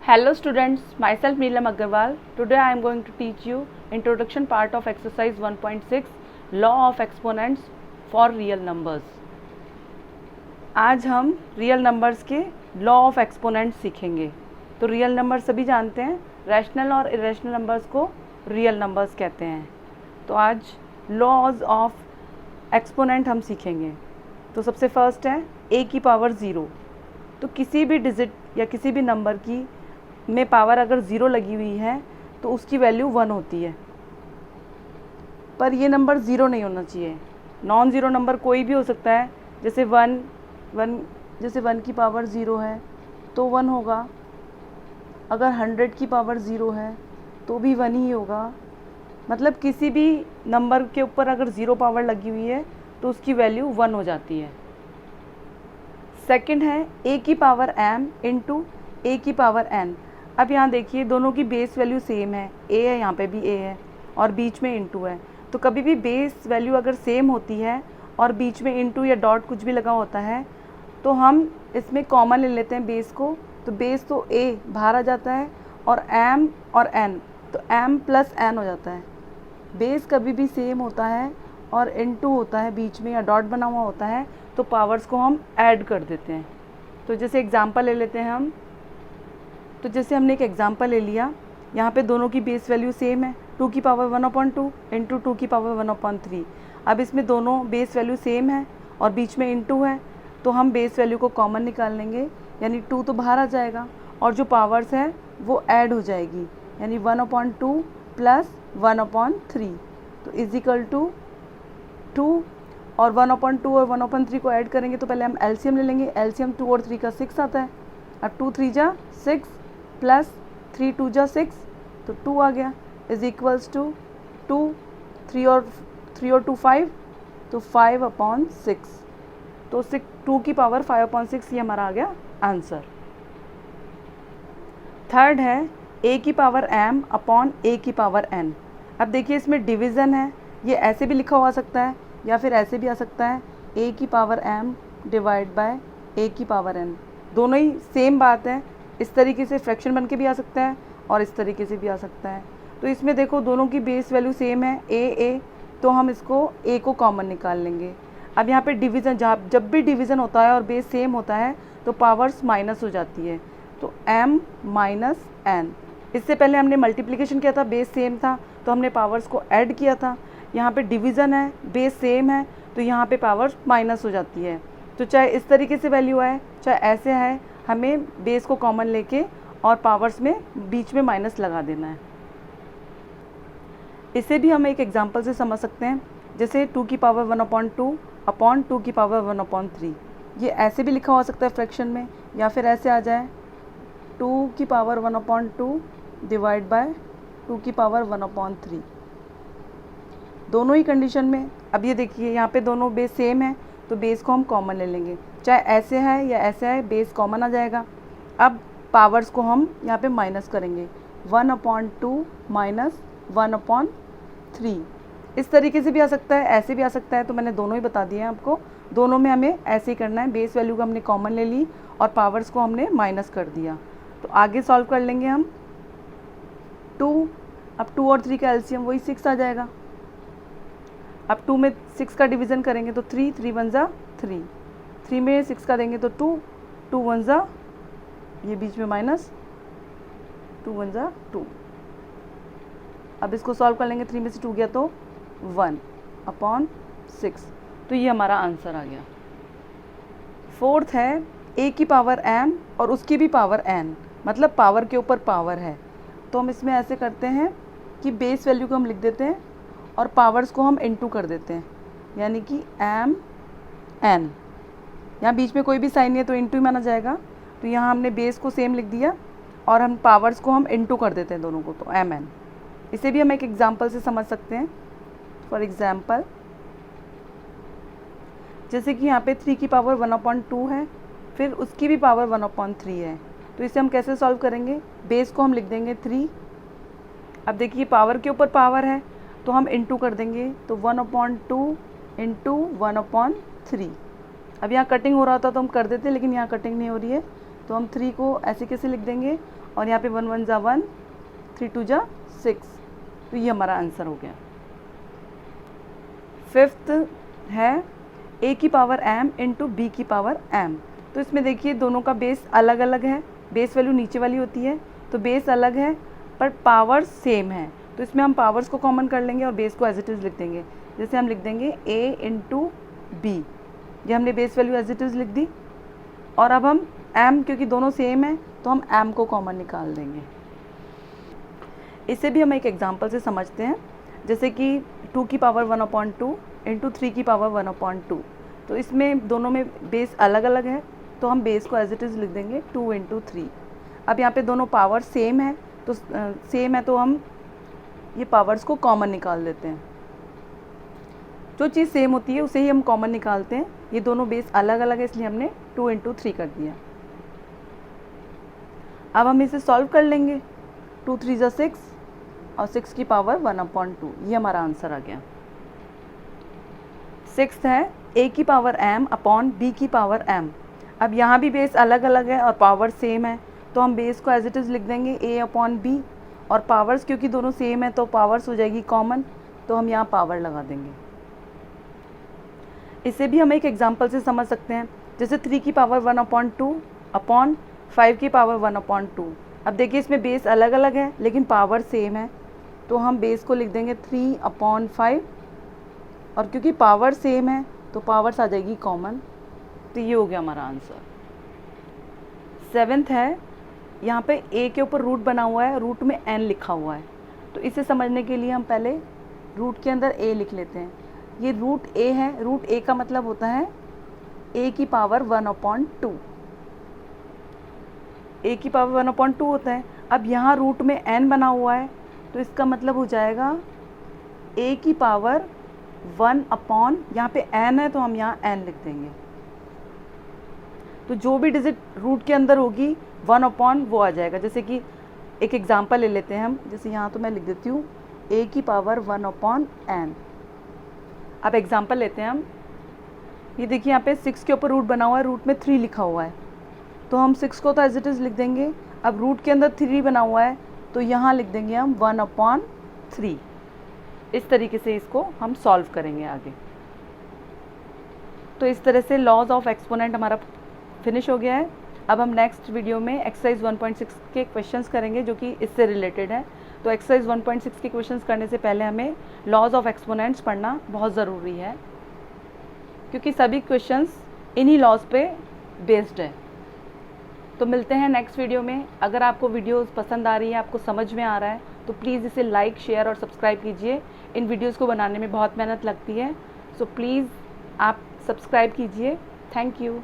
Hello students, myself Neelam Agarwal. Today I am going to teach you introduction part of exercise 1.6 Law of Exponents for Real Numbers. आज हम real numbers के law of exponent सीखेंगे। तो real number सभी जानते हैं, rational और irrational numbers को रियल नंबर्स कहते हैं। तो आज लॉज ऑफ एक्सपोनेंट हम सीखेंगे। तो सबसे फर्स्ट है a की पावर 0। तो किसी भी डिजिट या किसी भी नंबर की में पावर अगर 0 लगी हुई है तो उसकी वैल्यू 1 होती है, पर ये नंबर 0 नहीं होना चाहिए। नॉन ज़ीरो नंबर कोई भी हो सकता है, जैसे 1 की पावर 0 है तो 1 होगा। अगर 100 की पावर 0 है तो भी 1 ही होगा। मतलब किसी भी नंबर के ऊपर अगर 0 पावर लगी हुई है तो उसकी वैल्यू 1 हो जाती है। सेकंड है a की पावर m इंटू a की पावर n। अब यहाँ देखिए दोनों की बेस वैल्यू सेम है, a है, यहाँ पे भी a है और बीच में इंटू है। तो कभी भी बेस वैल्यू अगर सेम होती है और बीच में इंटू या डॉट कुछ भी लगा होता है तो हम इसमें कॉमन ले लेते हैं बेस को। तो बेस तो a बाहर आ जाता है और m और n, तो m प्लस n हो जाता है। बेस कभी भी सेम होता है और इंटू होता है बीच में या डॉट बना हुआ होता है तो पावर्स को हम ऐड कर देते हैं। तो जैसे एग्जांपल ले लेते हैं हम। तो जैसे हमने एक एग्जांपल ले लिया, यहाँ पे दोनों की बेस वैल्यू सेम है, 2 की पावर 1/2 इंटू 2 की पावर 1/3। अब इसमें दोनों बेस वैल्यू सेम है और बीच में इंटू है, तो हम बेस वैल्यू को कॉमन निकाल लेंगे, यानी 2 तो बाहर आ जाएगा और जो पावर्स है वो ऐड हो जाएगी, यानी 1/2 प्लस 1/3 तो इज इक्वल टू 2। और 1/2 और 1/3 को ऐड करेंगे तो पहले हम एलसीएम ले लेंगे। एलसीएम 2 और 3 का 6 आता है। अब 2 3 जा 6 प्लस 3 2 जा 6 तो 2 आ गया, इज इक्वल्स टू 2। 3 और 2 5 तो 5/6। तो 2 की पावर 5/6 ये हमारा आ गया आंसर। थर्ड है a की पावर m अपॉन a की पावर n। अब देखिए इसमें डिवीज़न है, ये ऐसे भी लिखा हुआ सकता है या फिर ऐसे भी आ सकता है, a की power m divide by a की पावर n। दोनों ही सेम बात है। इस तरीके से फ्रैक्शन बन के भी आ सकता है और इस तरीके से भी आ सकता है। तो इसमें देखो दोनों की बेस वैल्यू सेम है a, तो हम इसको a को कॉमन निकाल लेंगे। अब यहाँ पे डिवीज़न, जब भी डिवीज़न होता है और बेस सेम होता है तो पावर्स माइनस हो जाती है, तो m माइनस n। इससे पहले हमने मल्टीप्लिकेशन किया था, बेस सेम था तो हमने पावर्स को ऐड किया था। यहाँ पे डिवीज़न है, बेस सेम है तो यहाँ पे पावर्स माइनस हो जाती है। तो चाहे इस तरीके से वैल्यू आए चाहे ऐसे आए, हमें बेस को कॉमन लेके और पावर्स में बीच में माइनस लगा देना है। इसे भी हम एक एग्जांपल से समझ सकते हैं, जैसे 2 की पावर 1/2 अपॉन 2 की पावर 1/3। ये ऐसे भी लिखा हो सकता है फ्रैक्शन में, या फिर ऐसे आ जाए 2 की पावर 1/2 डिवाइड बाय 2 की पावर 1/3। दोनों ही कंडीशन में अब ये देखिए यहाँ पे दोनों बेस सेम है तो बेस को हम कॉमन ले लेंगे, चाहे ऐसे है या ऐसे है, बेस कॉमन आ जाएगा। अब पावर्स को हम यहाँ पे माइनस करेंगे, 1/2 माइनस 1/3। इस तरीके से भी आ सकता है, ऐसे भी आ सकता है, तो मैंने दोनों ही बता दिए हैं आपको। दोनों में हमें ऐसे ही करना है, बेस वैल्यू को हमने कॉमन ले ली और पावर्स को हमने माइनस कर दिया। तो आगे सॉल्व कर लेंगे हम 2। अब 2 और 3 का एलसीएम वही 6 आ जाएगा। अब 2 में 6 का डिवीज़न करेंगे तो 3 3 1 जा 3, 3 में 6 का देंगे तो 2 2 1 जा, ये बीच में माइनस 2 1 जा 2। अब इसको सॉल्व कर लेंगे, 3 में से 2 गया तो 1/6, तो ये हमारा आंसर आ गया। फोर्थ है a की पावर m और उसकी भी पावर n, मतलब पावर के ऊपर पावर है। तो हम इसमें ऐसे करते हैं कि बेस वैल्यू को हम लिख देते हैं और पावर्स को हम इनटू कर देते हैं, यानी कि m n। यहाँ बीच में कोई भी साइन नहीं है तो इनटू ही माना जाएगा। तो यहाँ हमने बेस को सेम लिख दिया और हम पावर्स को हम इनटू कर देते हैं दोनों को, तो m n। इसे भी हम एक एग्जांपल से समझ सकते हैं। फॉर एग्जांपल जैसे कि यहाँ पे 3 की पावर 1/2 है, फिर उसकी भी पावर 1/3 है, तो इसे हम कैसे सॉल्व करेंगे? बेस को हम लिख देंगे 3। अब देखिए पावर के ऊपर पावर है तो हम इनटू कर देंगे, तो 1/2 इंटू 1/3। अब यहाँ कटिंग हो रहा था तो हम कर देते, लेकिन यहाँ कटिंग नहीं हो रही है तो हम 3 को ऐसे कैसे लिख देंगे और यहाँ पे 1 1 जा 1, 3 2 जा 6, तो ये हमारा आंसर हो गया। फिफ्थ है a की पावर m इंटू b की पावर m। तो इसमें देखिए दोनों का बेस अलग अलग है, बेस वैल्यू नीचे वाली होती है, तो बेस अलग है पर पावर सेम है, तो इसमें हम पावर्स को कॉमन कर लेंगे और बेस को एज इट इज़ लिख देंगे। जैसे हम लिख देंगे a इंटू बी, ये हमने base value as it is लिख दी। और अब हम m, क्योंकि दोनों सेम है तो हम m को कॉमन निकाल देंगे। इसे भी हम एक एग्जांपल से समझते हैं, जैसे कि 2 की पावर 1/2 इंटू 3 की पावर 1/2। तो इसमें दोनों में बेस अलग अलग है, तो हम बेस को एज इट इज़ लिख देंगे 2 इंटू 3। अब यहाँ पे दोनों पावर सेम है, तो हम ये पावर्स को कॉमन निकाल देते हैं। जो चीज़ सेम होती है उसे ही हम कॉमन निकालते हैं। ये दोनों बेस अलग अलग है, इसलिए हमने 2 इंटू 3 कर दिया। अब हम इसे सॉल्व कर लेंगे। 2 3 जा 6 और 6 की पावर 1/2, ये हमारा आंसर आ गया। सिक्स्थ है a की पावर m अपॉन b की पावर m। अब यहाँ भी बेस अलग अलग है और पावर सेम है, तो हम बेस को एज इट इज़ लिख देंगे a अपॉन b, और पावर्स क्योंकि दोनों सेम है तो पावर्स हो जाएगी कॉमन, तो हम यहाँ पावर लगा देंगे। इसे भी हम एक एग्जांपल से समझ सकते हैं, जैसे 3 की पावर 1/2 अपॉन 5 की पावर 1/2। अब देखिए इसमें बेस अलग अलग है लेकिन पावर सेम है, तो हम बेस को लिख देंगे 3/5, और क्योंकि पावर सेम है तो पावर्स आ जाएगी कॉमन, तो ये हो गया हमारा आंसर। सेवेंथ है, यहाँ पे a के ऊपर रूट बना हुआ है, रूट में n लिखा हुआ है, तो इसे समझने के लिए हम पहले रूट के अंदर a लिख लेते हैं। ये रूट a है, रूट a का मतलब होता है a की पावर 1/2, a की पावर 1/2 होता है। अब यहाँ रूट में n बना हुआ है, तो इसका मतलब हो जाएगा a की पावर 1/, यहाँ पे n है तो हम यहाँ n लिख देंगे। तो जो भी डिजिट रूट के अंदर होगी 1/, वो आ जाएगा। जैसे कि एक एग्जांपल ले लेते हैं हम, जैसे यहाँ तो मैं लिख देती हूँ a की पावर 1/n। अब एग्जांपल लेते हैं हम, ये देखिए यहाँ पे 6 के ऊपर रूट बना हुआ है, रूट में 3 लिखा हुआ है, तो हम 6 को तो एज इट इज़ लिख देंगे। अब रूट के अंदर 3 बना हुआ है, तो यहाँ लिख देंगे हम 1/3। इस तरीके से इसको हम सॉल्व करेंगे आगे। तो इस तरह से लॉज ऑफ एक्सपोनेंट हमारा फिनिश हो गया है। अब हम नेक्स्ट वीडियो में एक्सरसाइज 1.6 के क्वेश्चंस करेंगे जो कि इससे रिलेटेड है। तो एक्सरसाइज 1.6 के क्वेश्चंस करने से पहले हमें लॉज ऑफ एक्सपोनेंट्स पढ़ना बहुत ज़रूरी है, क्योंकि सभी क्वेश्चंस इन्हीं लॉज पे बेस्ड है। तो मिलते हैं नेक्स्ट वीडियो में। अगर आपको वीडियोस पसंद आ रही है, आपको समझ में आ रहा है, तो प्लीज़ इसे लाइक, शेयर और सब्सक्राइब कीजिए। इन वीडियोस को बनाने में बहुत मेहनत लगती है, सो प्लीज़ आप सब्सक्राइब कीजिए। Thank you.